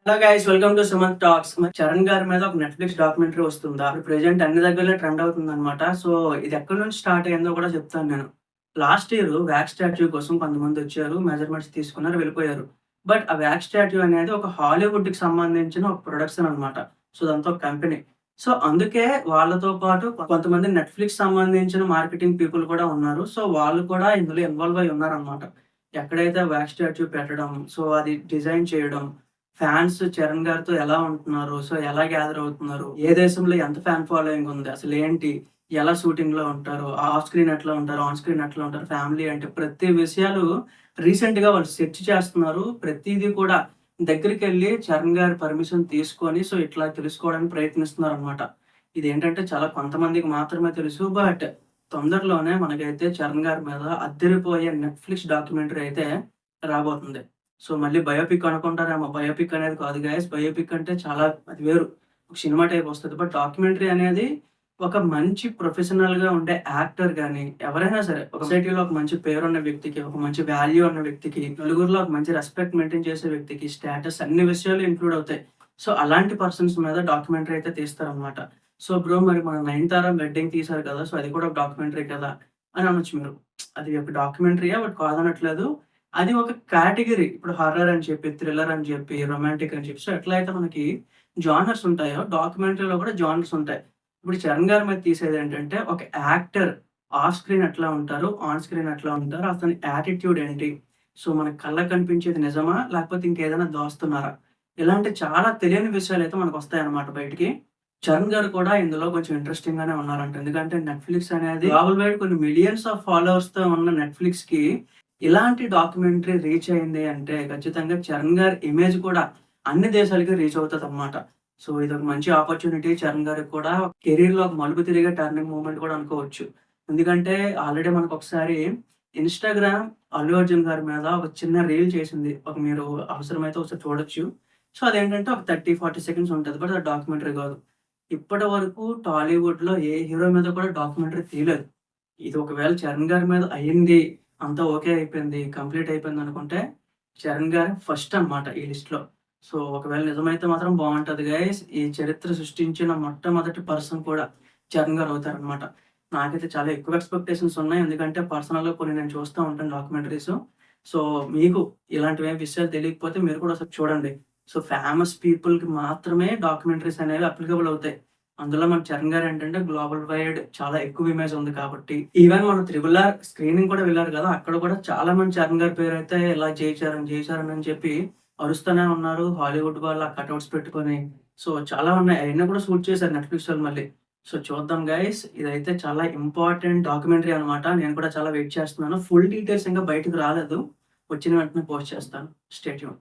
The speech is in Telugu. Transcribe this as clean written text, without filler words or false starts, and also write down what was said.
Hello guys, welcome to Sumanth talks. మరి చరణ్ గారి మీద ఒక నెట్‌ఫ్లిక్స్ డాక్యుమెంటరీ వస్తుందా? ఇప్పుడు ప్రెజెంట్ అన్ని దగ్గరలో ట్రెండ్ అవుతుందన్నమాట. సో, ఇది ఎక్కడి నుంచి స్టార్ట్ అయిందో కూడా చెప్తాను నేను. లాస్ట్ ఇయర్ వ్యాక్స్ స్టాట్యూ కోసం కొంతమందొచ్చారు. మెజర్‌మెంట్స్ తీసుకున్నారు, వెళ్ళిపోయారు. బట్ ఆ వ్యాక్స్ స్టాట్యూ అనేది ఒక హాలీవుడ్‌కి సంబంధించిన ఒక ప్రొడక్షన్ అన్నమాట. సో, అదంతా ఒక కంపెనీ. సో, అందుకే వాళ్ళతో పాటు కొంతమంది నెట్‌ఫ్లిక్స్ సంబంధించిన మార్కెటింగ్ పీపుల్ కూడా ఉన్నారు. సో, వాళ్ళు కూడా ఇందులో ఇన్వాల్వ్ అయ్యి ఉన్నారన్నమాట. ఎక్కడైతే వ్యాక్స్ స్టాట్యూ పెట్టడం, సో, అది డిజైన్ చేయడం, ఫ్యాన్స్ చరణ్ గారితో ఎలా ఉంటున్నారు? సో, ఎలా గ్యాదర్ అవుతున్నారు? ఏ దేశంలో ఎంత ఫ్యాన్ ఫాలోయింగ్ ఉంది? అసలేంటి? ఎలా షూటింగ్‌లో ఉంటారు? ఆఫ్ స్క్రీన్ ఎట్లా ఉంటారు? ఆన్ స్క్రీన్ ఎట్లా ఉంటారు? ఫ్యామిలీ అంటే ప్రతి విషయాలు రీసెంట్‌గా వాళ్ళు సెర్చ్ చేస్తున్నారు. ప్రతీది కూడా దగ్గరికెళ్లి చరణ్ గారి పర్మిషన్ తీసుకొని సో, ఇట్లా తెలుసుకోవడానికి ప్రయత్నిస్తున్నారనమాట. ఇదేంటంటే చాలా కొంతమందికి మాత్రమే తెలుసు. బట్ తొందరలోనే మనకైతే చరణ్ గారి మీద అదిరిపోయే నెట్‌ఫ్లిక్స్ డాక్యుమెంటరీ అయితే రాబోతుంది. సో, మళ్ళీ బయోపిక్ అనుకుంటారేమో. బయోపిక్ అనేది కాదు గైస్. బయోపిక్ అంటే చాలా అది వేరు. ఒక సినిమా టైప్ వస్తది. బట్ డాక్యుమెంటరీ అనేది ఒక మంచి ప్రొఫెషనల్‌గా ఉండే యాక్టర్ గాని, ఎవరైనా సరే ఒక సొసైటీలో ఒక మంచి పేరున్న వ్యక్తికి, ఒక మంచి వాల్యూ ఉన్న వ్యక్తికి, నలుగురిలో ఒక మంచి రెస్పెక్ట్ మెయింటైన్ చేసే వ్యక్తికి, స్టేటస్ అన్ని విషయాలు ఇంక్లూడ్ అవుతాయి. సో, అలాంటి పర్సన్స్ మీద డాక్యుమెంటరీ అయితే తీస్తారనమాట. సో, బ్రో మరి మన 'నయనతార' వెడ్డింగ్ తీశారు కదా! సో, అది కూడా ఒక డాక్యుమెంటరీ కదా! అని అనొచ్చు మీరు. అది ఒక డాక్యుమెంటరీయే బట్ కాదనట్లేదు. అది ఒక కేటగరీ. ఇప్పుడు హారర్ అని చెప్పి, థ్రిల్లర్ అని చెప్పి, రొమాంటిక్ అని చెప్పి, సో ఎట్లయితే మనకి జానర్స్ ఉంటాయో, డాక్యుమెంటరీలో కూడా జానర్స్ ఉంటాయి. ఇప్పుడు 'చరణ్' గారి మీద తీసేదేంటంటే, ఒక యాక్టర్ ఆఫ్ స్క్రీన్ ఎట్లా ఉంటారు, ఆన్ స్క్రీన్ ఎట్లా ఉంటారు, అతని యాటిట్యూడ్ ఏంటి? సో, మనకు కళ్ళకి కనిపించేది నిజమా? లేకపోతే ఇంకేదైనా దాస్తున్నారా? ఇలాంటి చాలా తెలియని విషయాలైతే మనకొస్తాయన్నమాట బయటికి. 'చరణ్' గారు కూడా ఇందులో కొంచెం ఇంట్రెస్టింగ్ గానే ఉన్నారంట. ఎందుకంటే నెట్‌ఫ్లిక్స్ అనేది గ్లోబల్ వైడ్ కొన్ని మిలియన్స్ ఆఫ్ ఫాలోవర్స్‌తో ఉన్న నెట్‌ఫ్లిక్స్‌కి ఇలాంటి డాక్యుమెంటరీ రీచ్ అయింది అంటే ఖచ్చితంగా 'చరణ్' గారి ఇమేజ్ కూడా అన్ని దేశాలకి రీచ్ అవుతదనమాట. సో, ఇదొక మంచి ఆపర్చునిటీ 'చరణ్' గారికి కూడా కెరియర్‌లో ఒక మలుపు తిరిగే టర్నింగ్ మూవ్‌మెంట్ కూడా అనుకోవచ్చు. ఎందుకంటే ఆల్రెడీ మనకొకసారి ఇన్‌స్టాగ్రామ్ అల్లు అర్జున్ గారి మీద ఒక చిన్న రీల్ చేసింది. మీరు అవసరమైతే ఒకసారి చూడొచ్చు. సో, అదేంటంటే ఒక 30, 40 సెకండ్స్ ఉంటది. బట్ అది డాక్యుమెంటరీ కాదు. ఇప్పటి వరకు టాలీవుడ్‌లో ఏ హీరో మీద కూడా డాక్యుమెంటరీ తీయలేదు. ఇది ఒకవేళ 'చరణ్' గారి మీద అయింది, అంతా ఓకే అయిపోయింది, కంప్లీట్ అయిపోయిందనుకుంటే 'చరణ్' గారే ఫస్ట్ అన్నమాట ఈ లిస్ట్‌లో. సో, ఒకవేళ నిజమైతే మాత్రం బావుంటది గైస్. ఈ చరిత్ర సృష్టించిన మొట్టమొదటి పర్సన్ కూడా 'చరణ్' గారు అవుతారన్నమాట. నాకైతే చాలా ఎక్కువ ఎక్స్‌పెక్టేషన్స్ ఉన్నాయి. ఎందుకంటే పర్సనల్‌గా కొన్ని నేను చూస్తా ఉంటాను డాక్యుమెంటరీస్. సో, మీకు ఇలాంటివేం విషయాలు తెలియకపోతే మీరు కూడా ఒకసారి చూడండి. సో, ఫేమస్ పీపుల్‌కి మాత్రమే డాక్యుమెంటరీస్ అనేవి అప్లికబుల్ అవుతాయి. అందులో మన 'చరణ్' గారేంటంటే గ్లోబల్ వైడ్ చాలా ఎక్కువ ఇమేజ్ ఉంది కాబట్టి, ఈవెన్ మన 'త్రిబుల్ ఆర్' స్క్రీనింగ్ కూడా వెళ్లారు కదా! అక్కడ కూడా చాలా మంది 'చరణ్' గారి పేరైతే ఇలా 'జై చరణ్, జై చరణ్' అని చెప్పి అరుస్తూనే ఉన్నారు. హాలీవుడ్ వాళ్ళ కటౌట్స్ పెట్టుకొని. సో, చాలా ఉన్నాయి. అయన్నీ కూడా షూట్ చేశారు నెట్‌ఫ్లిక్స్ వాళ్ళు మళ్ళీ. సో, చూద్దాం గైస్. ఇదైతే చాలా ఇంపార్టెంట్ డాక్యుమెంటరీ అన్నమాట. నేను కూడా చాలా వెయిట్ చేస్తున్నాను. ఫుల్ డీటెయిల్స్ ఇంకా బయటకి రాలేదు. వచ్చిన వెంటనే పోస్ట్ చేస్తాను. Stay tune.